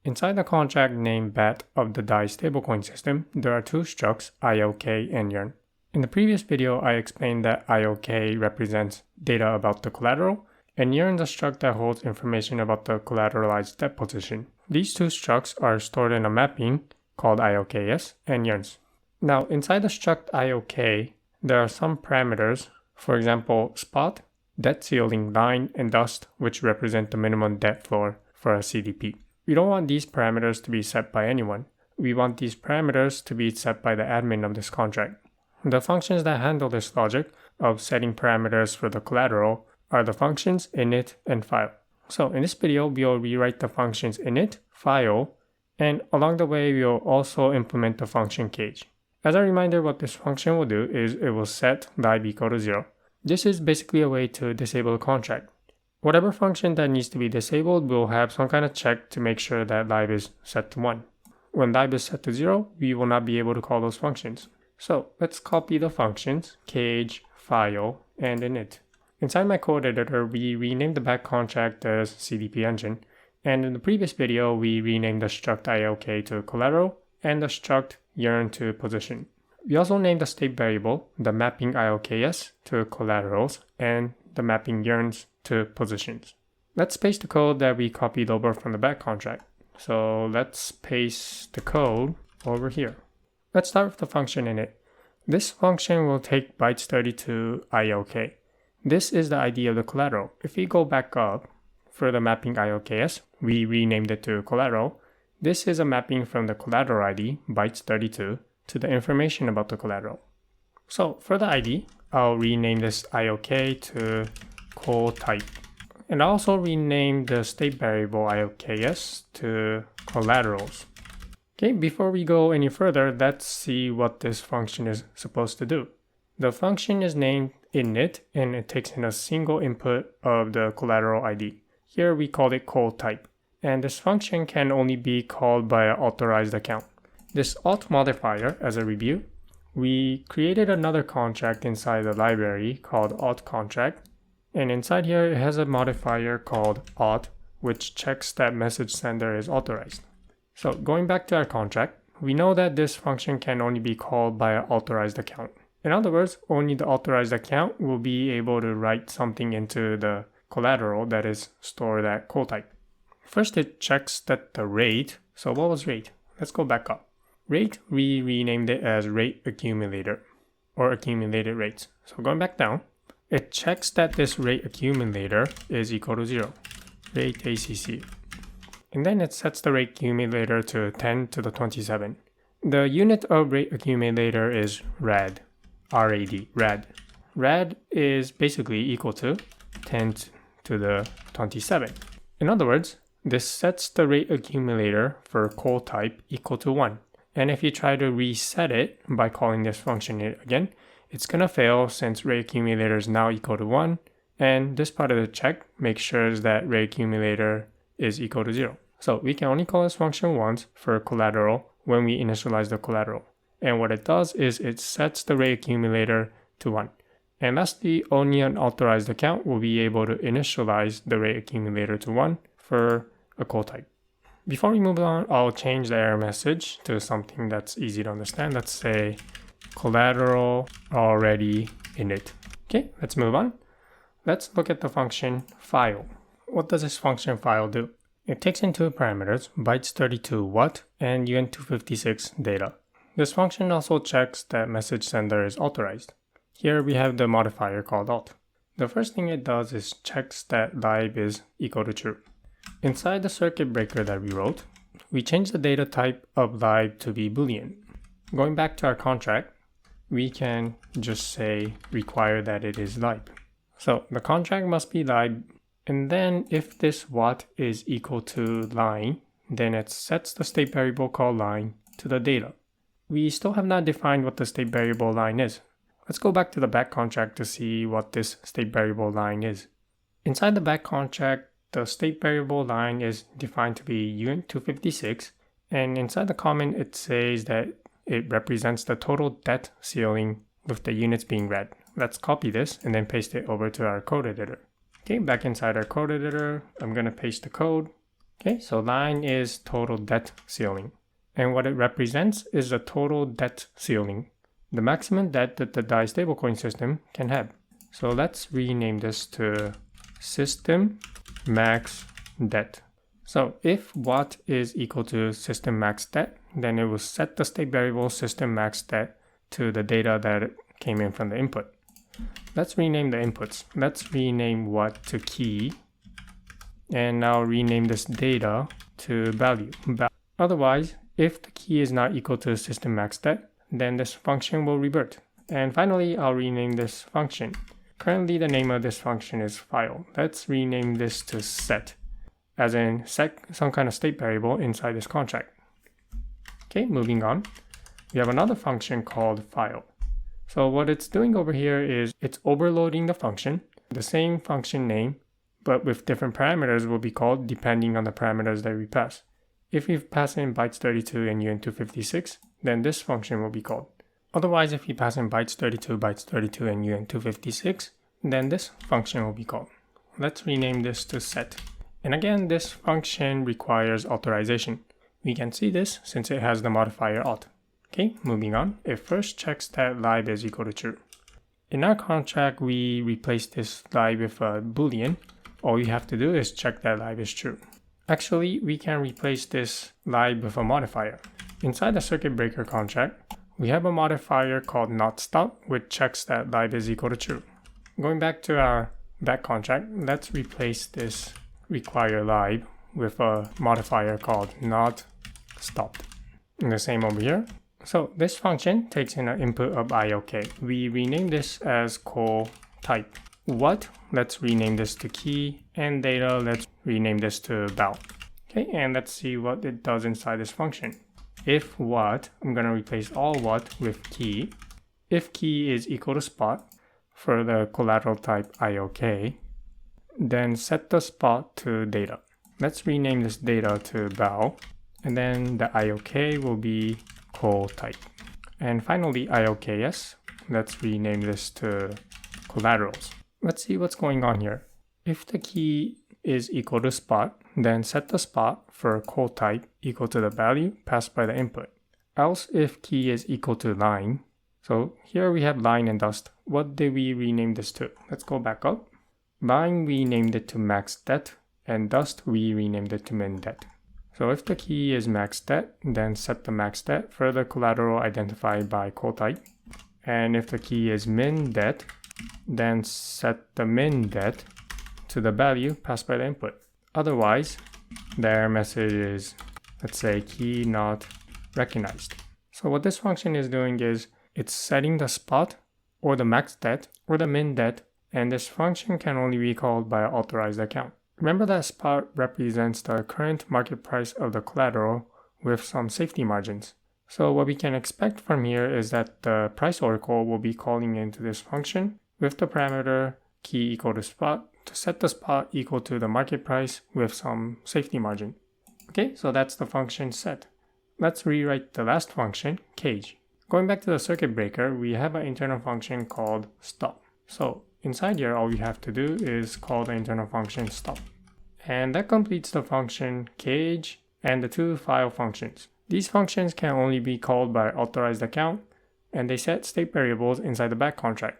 Inside the contract named BAT of the DAI stablecoin system, there are two structs, IOK and yearn. In the previous video, I explained that IOK represents data about the collateral, and yearn is a struct that holds information about the collateralized debt position. These two structs are stored in a mapping called IOKS and yearns. Now, inside the struct IOK, there are some parameters, for example, spot, debt ceiling, line, and dust, which represent the minimum debt floor for a CDP. We don't want these parameters to be set by anyone. We want these parameters to be set by the admin of this contract. The functions that handle this logic of setting parameters for the collateral are the functions init and file. So in this video, we'll rewrite the functions init, file, and along the way, we'll also implement the function cage. As a reminder, what this function will do is it will set lib equal to 0. This is basically a way to disable the contract. Whatever function that needs to be disabled will have some kind of check to make sure that lib is set to 1. When lib is set to 0, we will not be able to call those functions. So let's copy the functions cage, file, and init. Inside my code editor, we renamed the back contract as CDP engine, and in the previous video, we renamed the struct IOK to collateral and the struct yearn to position. We also named the state variable, the mapping IOKS, to collaterals, and the mapping yearns to positions. Let's paste the code that we copied over from the back contract. So let's paste the code over here. Let's start with the function init. This function will take bytes 32 IOK. This is the ID of the collateral. If we go back up for the mapping IOKS, we renamed it to collateral. This is a mapping from the collateral ID, bytes 32, to the information about the collateral. So for the ID, I'll rename this IOK to call type. And I'll also rename the state variable IOKS to collaterals. Okay, before we go any further, let's see what this function is supposed to do. The function is named init and it takes in a single input of the collateral ID. Here we call it call type. And this function can only be called by an authorized account. This auth modifier, as a review, we created another contract inside the library called auth contract. And inside here, it has a modifier called auth, which checks that message sender is authorized. So going back to our contract, we know that this function can only be called by an authorized account. In other words, only the authorized account will be able to write something into the collateral that is stored at call type. First, it checks that the rate. So what was rate? Let's go back up. Rate, we renamed it as rate accumulator or accumulated rates. So going back down, it checks that this rate accumulator is equal to 0, rate ACC. And then it sets the rate accumulator to 10 to the 27. The unit of rate accumulator is rad, RAD, rad. Rad is basically equal to 10 to the 27. In other words, this sets the rate accumulator for call type equal to 1. And if you try to reset it by calling this function again, it's going to fail since rate accumulator is now equal to 1. And this part of the check makes sure that rate accumulator is equal to 0. So we can only call this function once for collateral when we initialize the collateral. And what it does is it sets the rate accumulator to 1. And lastly, only an authorized account will be able to initialize the rate accumulator to 1 for a call type. Before we move on, I'll change the error message to something that's easy to understand. Let's say collateral already init. Okay, let's move on. Let's look at the function file. What does this function file do? It takes in two parameters, bytes 32 what and UN256 data. This function also checks that message sender is authorized. Here we have the modifier called auth. The first thing it does is checks that lib is equal to true. Inside the circuit breaker that we wrote, we changed the data type of lib to be Boolean. Going back to our contract, we can just say require that it is lib. So the contract must be lib, and then if this what is equal to line, then it sets the state variable called line to the data. We still have not defined what the state variable line is. Let's go back to the back contract to see what this state variable line is. Inside the back contract, the state variable line is defined to be UN256, and inside the comment it says that it represents the total debt ceiling with the units being read. Let's copy this and then paste it over to our code editor. Okay, back inside our code editor, I'm going to paste the code. Okay, so line is total debt ceiling. And what it represents is the total debt ceiling, the maximum debt that the DAI stablecoin system can have. So let's rename this to system max debt. So if what is equal to system max debt, then it will set the state variable system max debt to the data that came in from the input. Let's rename the inputs. Let's rename what to key, and now rename this data to value. Otherwise, if the key is not equal to system max debt, then this function will revert. And finally, I'll rename this function. Currently, the name of this function is file. Let's rename this to set, as in set some kind of state variable inside this contract. Okay, moving on. We have another function called file. So what it's doing over here is it's overloading the function. The same function name, but with different parameters, will be called depending on the parameters that we pass. If we pass in bytes 32 and uint256, then this function will be called. Otherwise, if we pass in bytes 32 and uint256, then this function will be called. Let's rename this to set. And again, this function requires authorization. We can see this since it has the modifier auth. Okay, moving on. It first checks that lib is equal to true. In our contract, we replace this lib with a boolean. All you have to do is check that lib is true. Actually, we can replace this lib with a modifier. Inside the circuit breaker contract, we have a modifier called notStop, which checks that lib is equal to true. Going back to our back contract, let's replace this require lib with a modifier called notStop. And the same over here. So this function takes in an input of IOK. We rename this as call type. What? Let's rename this to key, and data, let's rename this to val. Okay, and let's see what it does inside this function. If what, I'm gonna replace all what with key. If key is equal to spot for the collateral type IOK, then set the spot to data. Let's rename this data to val, and then the IOK will be call type. And finally IOKS, let's rename this to collaterals. Let's see what's going on here. If the key is equal to spot, then set the spot for call type equal to the value passed by the input. Else if key is equal to line. So here we have line and dust. What did we rename this to? Let's go back up. Line we named it to max debt, and dust we renamed it to min debt. So if the key is max debt, then set the max debt for the collateral identified by call type. And if the key is min debt, then set the min debt to the value passed by the input. Otherwise, the error message is, let's say, key not recognized. So what this function is doing is it's setting the spot or the max debt or the min debt, and this function can only be called by an authorized account. Remember that spot represents the current market price of the collateral with some safety margins. So what we can expect from here is that the price oracle will be calling into this function with the parameter key equal to spot to set the spot equal to the market price with some safety margin. Okay, so that's the function set. Let's rewrite the last function, cage. Going back to the circuit breaker, we have an internal function called stop. So inside here, all we have to do is call the internal function stop. And that completes the function cage and the two file functions. These functions can only be called by authorized account, and they set state variables inside the back contract.